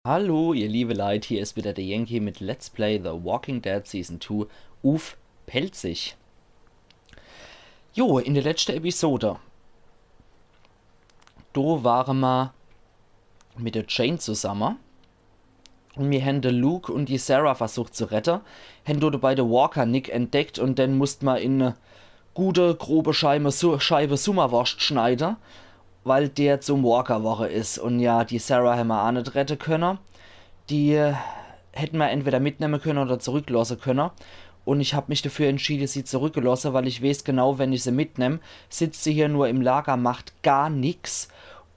Hallo, ihr liebe Leute, hier ist wieder der Jenki mit Let's Play The Walking Dead Season 2, uff pälzisch. Jo, in der letzten Episode, da waren wir mit der Jane zusammen und wir haben den Luke und die Sarah versucht zu retten, haben dort bei der Walker Nick entdeckt und dann mussten wir in eine gute, grobe Scheibe Summerwurst schneiden, weil der zum Walker-Woche ist. Und ja, die Sarah haben wir auch nicht retten können. Die hätten wir entweder mitnehmen können oder zurücklassen können. Und ich habe mich dafür entschieden, sie zurückgelassen, weil ich weiß genau, wenn ich sie mitnehme, sitzt sie hier nur im Lager, macht gar nichts.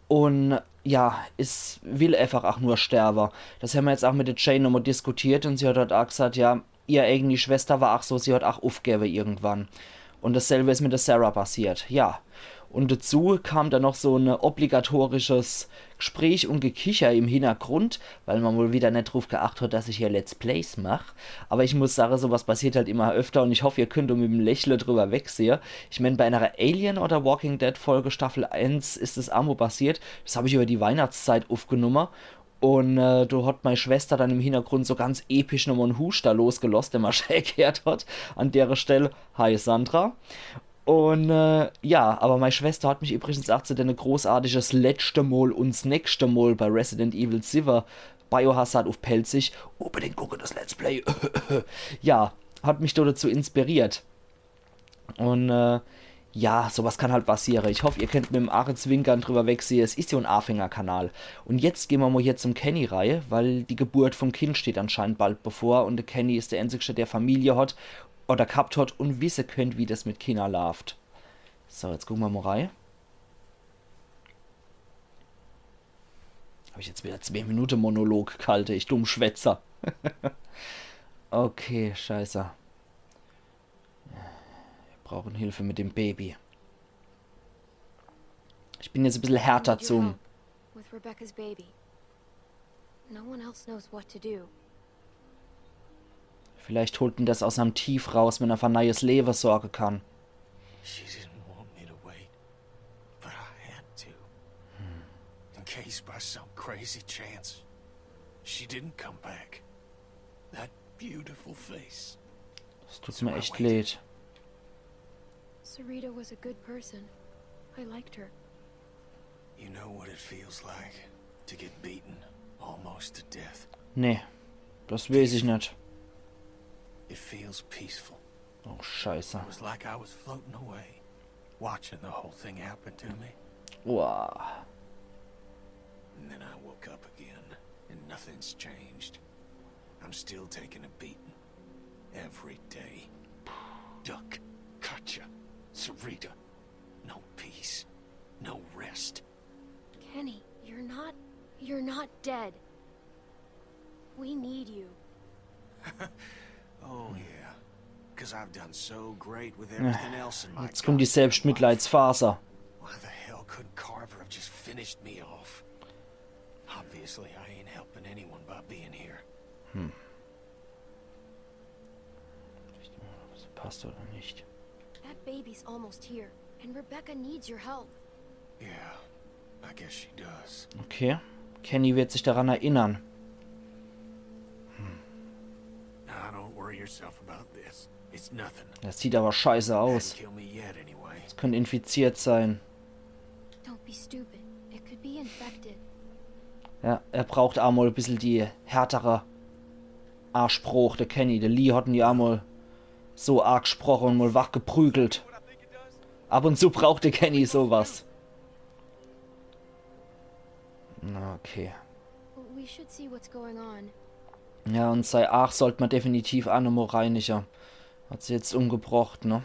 Und ja, es will einfach auch nur sterben. Das haben wir jetzt auch mit der Jane nochmal diskutiert und sie hat auch gesagt, ja, ihr eigene Schwester war auch so, sie hat auch aufgegeben irgendwann. Und dasselbe ist mit der Sarah passiert, ja. Und dazu kam dann noch so ein obligatorisches Gespräch und Gekicher im Hintergrund, weil man wohl wieder nicht drauf geachtet hat, dass ich hier Let's Plays mache. Aber ich muss sagen, sowas passiert halt immer öfter und ich hoffe, ihr könnt mit dem Lächeln drüber wegsehen. Ich meine, bei einer Alien oder Walking Dead Folge Staffel 1 ist es Amo passiert. Das habe ich über die Weihnachtszeit aufgenommen. Und da hat meine Schwester dann im Hintergrund so ganz episch nochmal einen Huster losgelost, der mal schräg gehört hat. An der Stelle, hi Sandra. Und ja, aber meine Schwester hat mich übrigens auch zu den großartiges letzte Mal und das nächste Mal bei Resident Evil 7 Biohazard auf Pelzig. Unbedingt gucken das Let's Play. Ja, hat mich da dazu inspiriert. Und ja, sowas kann halt passieren. Ich hoffe, ihr könnt mit dem Ahrenzwinkern drüber wegsehen. Es ist ja ein Anfängerkanal. Und jetzt gehen wir mal hier zum Kenny-Reihe, weil die Geburt vom Kind steht anscheinend bald bevor. Und der Kenny ist der Einzige, der Familie hat oder gehabt hat und wissen könnt, wie das mit Kindern läuft. So, jetzt gucken wir mal rein. Habe ich jetzt wieder 2 Minuten Monolog kalte, ich dumm Schwätzer. Okay, scheiße. Wir brauchen Hilfe mit dem Baby. Ich bin jetzt ein bisschen härter zum... Vielleicht holt ihn das aus einem Tief raus, wenn er für neues Leben sorgen kann. She didn't want me to wait, but I had to. In case by some crazy chance she didn't come back. That beautiful face. Das tut mir echt leid. Sarita was a good person. I liked her. You know what it feels like to get beaten almost to death? Nee, das weiß ich nicht. It feels peaceful. Oh, scheiße. It was like I was floating away, watching the whole thing happen to me. Wow. And then I woke up again, and nothing's changed. I'm still taking a beating. Every day. Duck, Katja, Sarita. No peace. No rest. Kenny, you're not dead. We need you. Oh yeah. Because I've done so great with everything else in my Jetzt kommt die Selbstmitleidsfaser. Why the hell couldn't Carver have just finished me off? Obviously, I ain't helping anyone by being here. Das passt oder nicht? That baby's almost here, and Rebecca needs your help. Yeah, I guess she does. Okay. Kenny wird sich daran erinnern. Now, don't worry yourself about this. It's nothing. Das sieht aber scheiße aus. Hadn't killed me yet anyway. Es könnte infiziert sein. Don't be stupid. It could be infected. Ja, er braucht auch mal ein bisschen die härtere Arschspruch, der Kenny. Der Lee hat ihn ja auch mal so arg gesprochen und mal wach geprügelt. Ab und zu braucht der Kenny sowas. Na, okay. We should see what's going on. Ja, und sei Ach sollte man definitiv auch nochmal reinigen. Hat sie jetzt umgebracht, ne?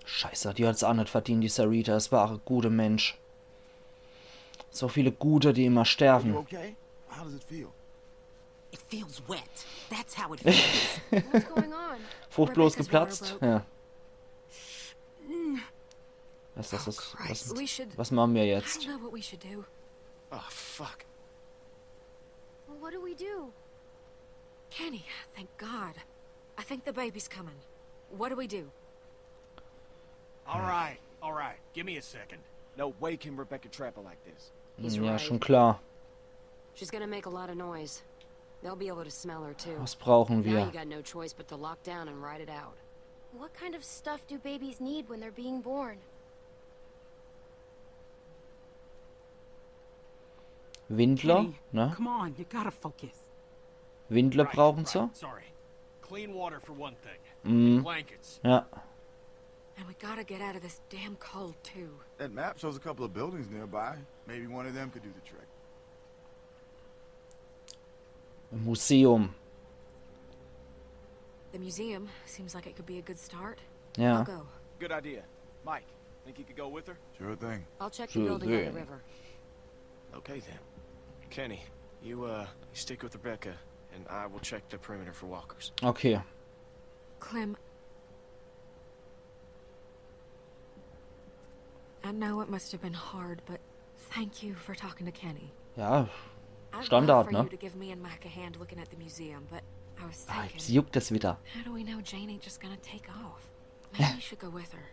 Scheiße, die hat es auch nicht verdient, die Sarita. Es war auch ein guter Mensch. So viele Gute, die immer sterben. Okay? How does it feel? It feels wet. That's how it feels. What's going on? Frucht bloß Rebecca's geplatzt? water broke. Ja. Was ist das? Christ, we should. Was machen wir I jetzt? don't know what we should do. Oh, fuck. Well, what do we do? Kenny, thank God. I think the baby's coming. What do we do? All right. Give me a second. No way can Rebecca trap her like this. He's Ja, right. schon klar. She's gonna make a lot of noise. They'll be able to smell her too. Was brauchen Now you wir? got no choice but to lock down and ride it out. What kind of stuff do babies need when they're being born? Windler, Kenny, ne? come on, you gotta focus. Windler brauchen sie. Sorry. Clean water for one thing. Mhm. Blankets. Ja. And we gotta get out of this damn cold too. That map shows a couple of buildings nearby. Maybe one of them could do the trick. Museum. The museum seems like it could be a good start. Ja. I'll go. Good idea. Mike, think you could go with her? Sure thing. I'll check the Sure building on the thing. river. Okay then. Kenny, you stick with Rebecca, and I will check the perimeter for walkers. Okay. Clem, I know it must have been hard, but thank you for talking to Kenny. Ja, I'd Standard, love for ne? you to give me and Mike a hand looking at the museum, but I was Ah, thinking, jetzt juckt es wieder. how do we know Jane ain't just gonna take off? Maybe you should go with her.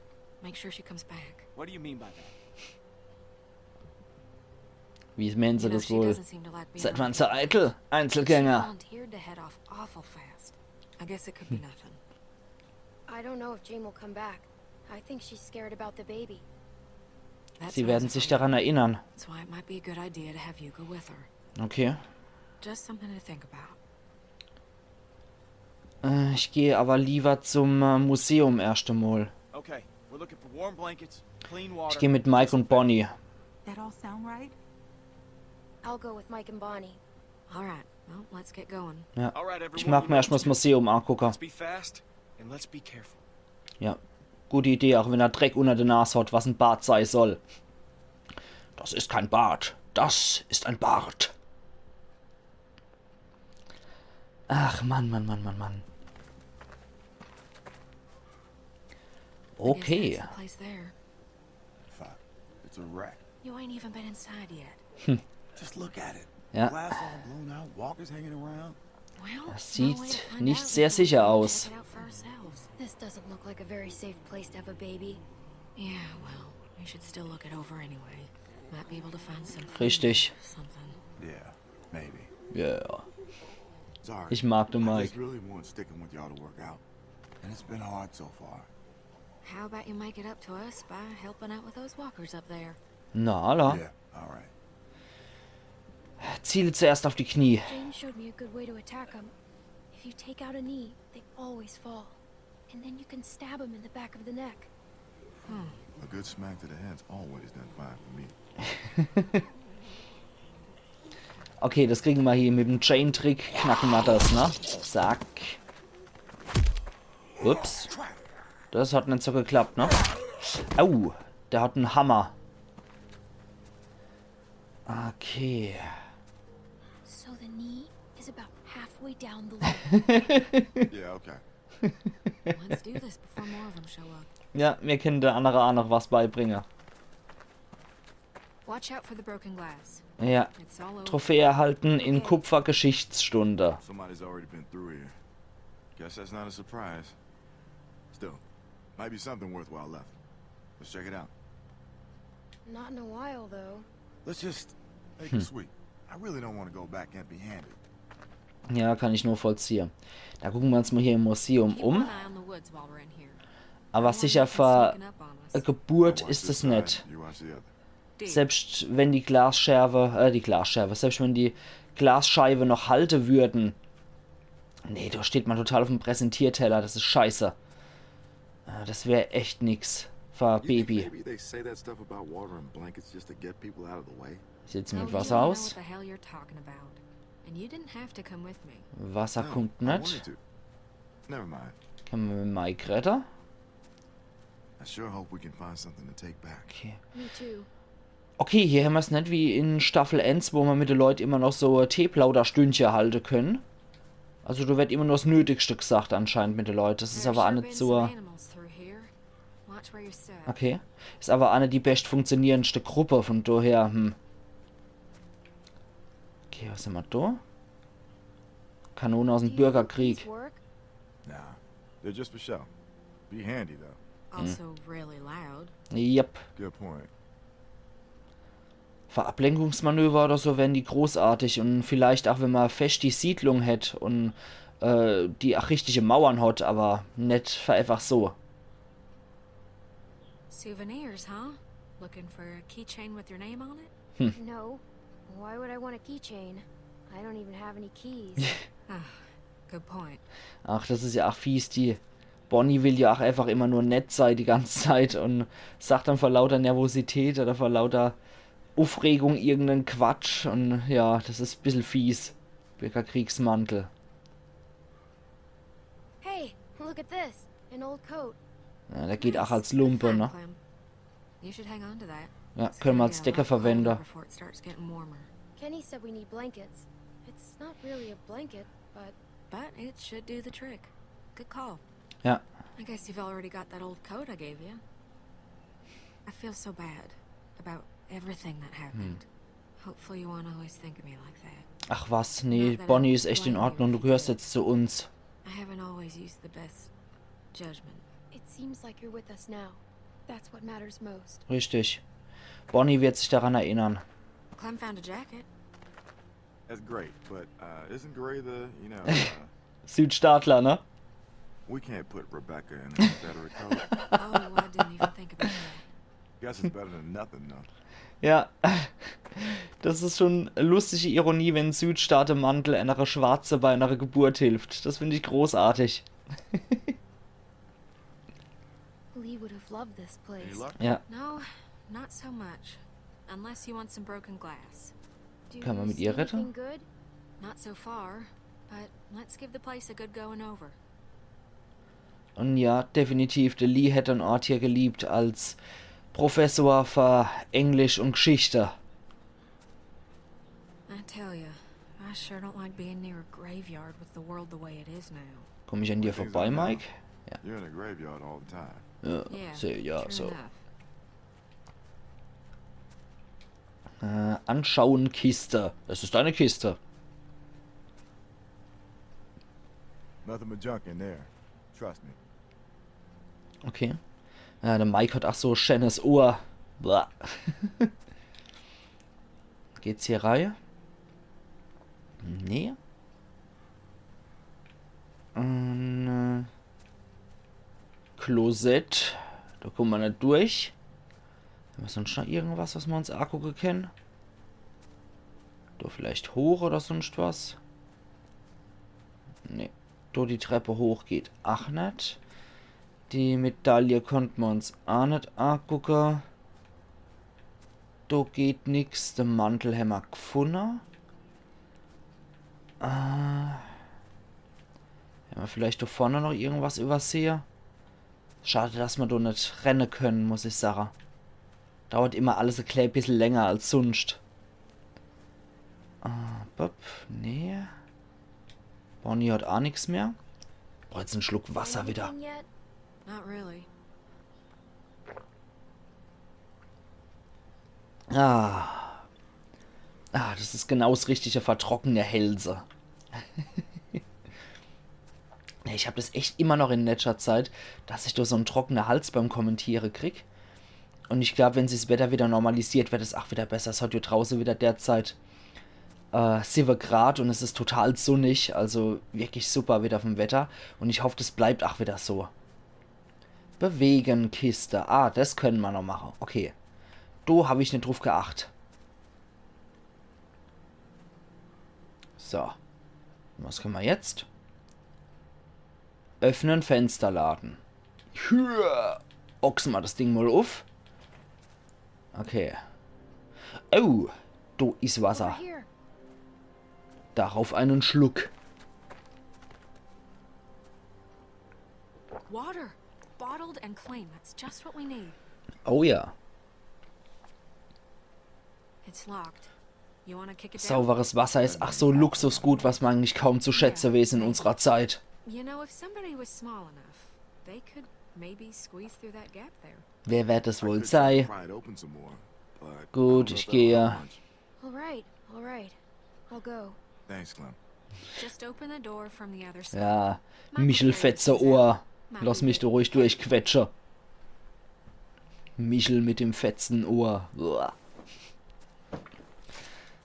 Make sure she comes back. What do you mean by that? Wie meinen sie You know, das she wohl? doesn't seem to like being Seit wann around so people. eitel? She Einzelgänger. volunteered to head off awful fast. I guess it could be nothing. I don't know if Jane will come back. I think she's scared about the baby. That Sie sounds werden sich about daran erinnern. right. That's why it might be a good idea to have you go with her. Okay. Just something to think about. Ich gehe aber lieber zum Museum erst einmal. Okay, we're looking for warm blankets, clean water. Ich gehe mit Mike und Bonnie. That all sound right? I'll go with Mike and Bonnie. All right, well, let's get going. Ja. All right, Ich everyone, mag we mir know erstmal what das to do. Museum angucken. Let's be fast, and let's be careful. Ja. Gute Idee, auch wenn er Dreck unter der Nase hat, was ein Bart sein soll. Das ist kein Bart. Das ist ein Bart. Ach, Mann, Mann, Mann, Mann, Mann. I guess Okay. that's the place there. Fuck. It's a wreck. You ain't even been inside yet. Just look at it. Ja. Glass all blown out, walkers hanging around. Well, Das no sieht way to find nicht out sehr before we sicher go aus. check it out for ourselves. This doesn't look like a very safe place to have a baby. Yeah, well, we should still look it over anyway. Might be able to find some food, Richtig. something. Yeah, maybe. Ja. Sorry. Ich mag den I Mike. just really want sticking with y'all to work out. And it's been hard so far. How about you make it up to us by helping out with those walkers up there? Na, alla. Yeah, alright. Ziele zuerst auf die Knie. Jane showed me a good way to attack them. If you take out a knee, they always fall. And then you can stab them in the back of the neck. A good smack to the head's always done fine for me. Okay, das kriegen wir hier mit dem Chain-Trick. Knacken wir das, ne? Zack. Ups. Das hat nicht so geklappt, ne? Au, der hat einen Hammer. Okay. So the knee is about halfway down the leg. Yeah, okay. Let's do this before more of them show up. Ja, mir können der andere auch noch was beibringen. Watch out for the broken glass. Ja. It's all over. Trophäe erhalten in Kupfergeschichtsstunde. Somebody's already been through here. Guess that's not a surprise. Still, might be something worthwhile left. Let's check it out. Not in a while, though. Let's just make it sweet. I really don't want to go back empty-handed. Ja, kann ich nur vollziehen. Da gucken wir uns mal hier im Museum Keep um. one eye on the woods while we're in here. Aber Don't want sicher nothing für sneaking up on us. eine Geburt I watch ist this es side, nicht. You watch the other. Deal. Selbst wenn die selbst wenn die Glasscheibe noch halten würden. Nee, da steht man total auf dem Präsentierteller, das ist scheiße. Das wäre echt nix für You think Baby. maybe they say that stuff about water and blankets just to get people out of the way? Sieht's Oh, mit you Wasser don't know aus? what the hell you're talking about. And you didn't have to come with me. Wasser No, kommt I wanted nicht. to. Never mind. Können wir mit Mike retten? I sure hope we can find something to take back. Okay. Me too. Okay, hier haben wir es nicht wie in Staffel 1, wo wir mit den Leuten immer noch so Teeplauderstündchen halten können. Also da wird immer nur das Nötigste gesagt anscheinend mit den Leuten. Das ist There aber auch sure nicht been so... some animals through here. Watch where you step. Okay. Ist aber auch nicht die best funktionierendste Gruppe, von daher, Okay, was haben wir da? Kanone aus Do dem you think Bürgerkrieg. these work? Nah, they're just for show. Be handy though. Also really loud. Yep. Good point. für Ablenkungsmanöver oder so wären die großartig. Und vielleicht auch, wenn man fest die Siedlung hätte und die auch richtige Mauern hat, aber nicht für einfach so. Souvenirs, huh? Looking for a keychain with your name on it? No. Why would I want a keychain? I don't even have any keys. Ah, good point. Ach, das ist ja auch fies. Die Bonnie will ja auch einfach immer nur nett sein die ganze Zeit und sagt dann vor lauter Nervosität oder vor lauter Aufregung irgendeinen Quatsch. Und ja, das ist ein bisschen fies. Bürgerkriegsmantel. Hey, look at this. An old coat. Ja, der geht auch Nice. als Good Lumpe, find, ne? Clem. You should hang on to that. Ja, It's können wir gonna als get a Decke lot colder verwenden. before it starts getting warmer. Kenny said we need blankets. It's not really a blanket, but But it should do the trick. Good call. Ja, I guess you've already got that old coat I gave you. I feel so bad about everything that happened. Hopefully you won't always think of me like that. ach was, nee, Bonnie ist echt in Ordnung. Du gehörst jetzt zu uns. I haven't always used the best judgment. it seems like you're with us now. That's what matters most. Richtig. Bonnie wird sich daran erinnern. Clem found a jacket. That's great, but isn't Gray the, Südstaatler, ne? we can't put Rebecca in the Confederate code. Oh, I didn't even think about that. Guess it's better than nothing, though. Ja, das ist schon lustige Ironie, wenn ein Südstaatemantel einer Schwarze bei einer Geburt hilft. Das finde ich großartig. Lee would have loved this Any place. luck? Ja, No, not so much. Unless you want some broken glass. Do Kann man you mit see ihr retten? anything good? Not so far, but let's give the place a good going over. und ja, definitiv, der Lee hätte den Ort hier geliebt als Professor für Englisch und Geschichte. I tell you, I sure don't like being near a graveyard with the world the way it is now. Komme ich an dir vorbei, Mike? You're in a graveyard all the time. Ja, Yeah, sehe ja, true so. enough. Anschauen, Kiste. Es ist eine Kiste. Nothing but junk in there. Trust me. Okay. Ja, der Mike hat auch so schönes Ohr. Blah. Geht's hier rein? Nee. Und, Klosett. Da kommen wir nicht durch. Haben wir sonst noch irgendwas, was wir uns angucken können? Da vielleicht hoch oder sonst was? Nee. Da die Treppe hoch geht auch nicht. Die Medaille konnten wir uns auch nicht angucken. Da geht nichts. Den Mantel haben wir gefunden. Haben wir vielleicht da vorne noch irgendwas übersehen? Schade, dass wir da nicht rennen können, muss ich sagen. Dauert immer alles ein klein bisschen länger als sonst. Nee. Bonnie hat auch nichts mehr. Braucht jetzt einen Schluck Wasser wieder. Anything yet? Not really. Das ist genau das richtige vertrocknete Hälse. Ich habe das echt immer noch in letzter Zeit, dass ich da so einen trockenen Hals beim Kommentieren krieg. Und ich glaube, wenn sich das Wetter wieder normalisiert, wird es auch wieder besser. Es hat hier draußen wieder derzeit 7 Grad und es ist total sonnig. Also wirklich super wieder vom Wetter. Und ich hoffe, das bleibt auch wieder so. Bewegen, Kiste. Das können wir noch machen. Okay. Da habe ich nicht drauf geachtet. So. Was können wir jetzt? Öffnen, Fenster laden. Ochsen wir das Ding mal auf. Okay. Oh, da ist Wasser. Over here. Darauf einen Schluck. Water! Bottled and clean. That's just what we need. Oh ja. It's locked. You wanna kick it down? Sauberes Wasser ist ach so Luxusgut, was man eigentlich kaum zu schätzen weiß in unserer Zeit. You know, if somebody was small enough, they could maybe squeeze through that gap there. Wer wird es I wohl could try to sein? pry it open some more, but I Gut, don't know ich if that'll gehe. help much. All right. I'll go. Thanks, Clem. Just open the door from the other side. Ja, Michelfetze Ohr. Lass mich da ruhig durchquetsche. Michel mit dem fetzen Ohr. Uah.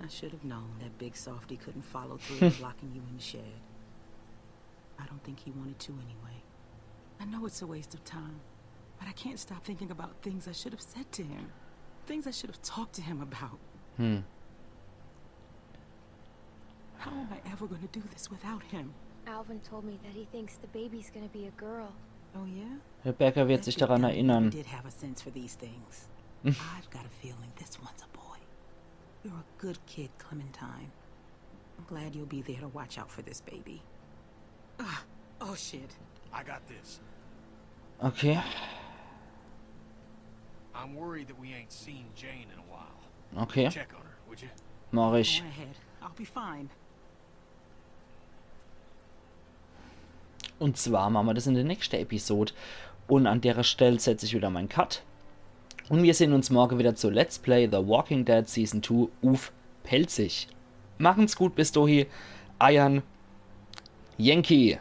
I should have known that big softy couldn't follow through with locking you in the shed. I don't think he wanted to anyway. I know it's a waste of time, but I can't stop thinking about things I should have said to him. Things I should have talked to him about. How am I ever going to do this without him? Alvin told me that he thinks the baby's gonna be a girl. Oh yeah? Rebecca wird sich daran You erinnern. did have a sense for these things. I've got a feeling this one's a boy. You're a good kid, Clementine. I'm glad you'll be there to watch out for this baby. Oh shit. I got this. Okay. I'm worried that we ain't seen Jane in a while. Okay. Check on her, would you? Mach Go ich. ahead. I'll be fine. Und zwar machen wir das in der nächsten Episode. Und an der Stelle setze ich wieder meinen Cut. Und wir sehen uns morgen wieder zu Let's Play The Walking Dead Season 2 uff pälzisch. Machen's gut bis dahin. Eiern. Jenki.